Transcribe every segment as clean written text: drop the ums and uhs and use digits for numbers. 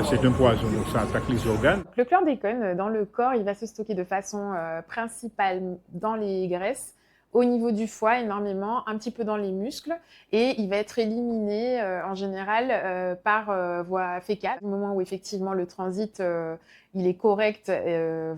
C'est un poison, donc ça attaque les organes. Le chlordécone, dans le corps, il va se stocker de façon principale dans les graisses, au niveau du foie énormément, un petit peu dans les muscles, et il va être éliminé en général par voie fécale. Au moment où effectivement le transit il est correct,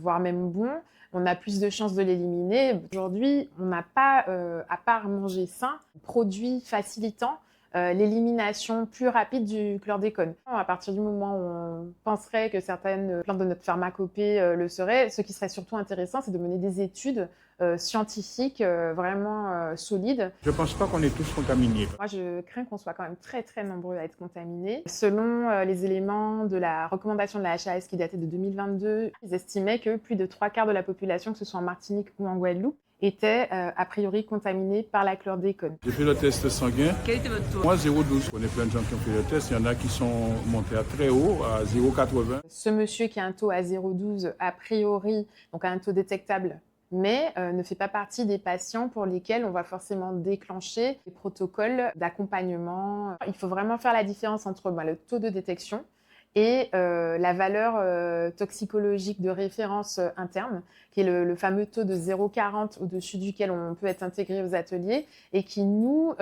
voire même bon, on a plus de chances de l'éliminer. Aujourd'hui, on n'a pas, à part manger sain, produit facilitant l'élimination plus rapide du chlordécone. À partir du moment où on penserait que certaines plantes de notre pharmacopée le seraient, ce qui serait surtout intéressant, c'est de mener des études scientifiques vraiment solides. Je ne pense pas qu'on est tous contaminés. Moi, je crains qu'on soit quand même très très nombreux à être contaminés. Selon les éléments de la recommandation de la HAS qui datait de 2022, ils estimaient que plus de 3/4 de la population, que ce soit en Martinique ou en Guadeloupe, était a priori contaminée par la chlordécone. J'ai fait le test sanguin. Quel était votre taux? Moi, 0,12. On est plein de gens qui ont fait le test. Il y en a qui sont montés à très haut, à 0,80. Ce monsieur qui a un taux à 0,12, a priori, donc a un taux détectable, mais ne fait pas partie des patients pour lesquels on va forcément déclencher des protocoles d'accompagnement. Il faut vraiment faire la différence entre le taux de détection et la valeur toxicologique de référence interne, qui est le fameux taux de 0,40 au-dessus duquel on peut être intégré aux ateliers et qui nous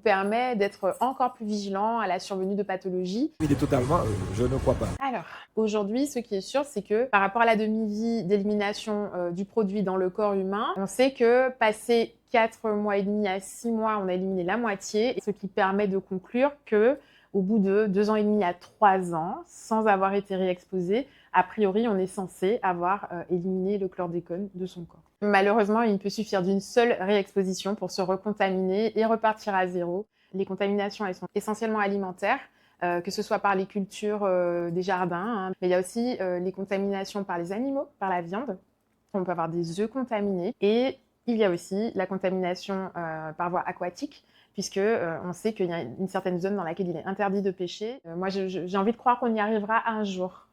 permet d'être encore plus vigilants à la survenue de pathologies. Il est totalement, je ne crois pas. Alors, aujourd'hui, ce qui est sûr, c'est que par rapport à la demi-vie d'élimination du produit dans le corps humain, on sait que passé 4 mois et demi à 6 mois, on a éliminé la moitié, ce qui permet de conclure que au bout de 2 ans et demi à 3 ans, sans avoir été réexposé, a priori, on est censé avoir éliminé le chlordécone de son corps. Malheureusement, il peut suffire d'une seule réexposition pour se recontaminer et repartir à zéro. Les contaminations, elles sont essentiellement alimentaires, que ce soit par les cultures des jardins, mais il y a aussi les contaminations par les animaux, par la viande. On peut avoir des œufs contaminés et il y a aussi la contamination par voie aquatique, puisque on sait qu'il y a une certaine zone dans laquelle il est interdit de pêcher. Moi, j'ai envie de croire qu'on y arrivera un jour.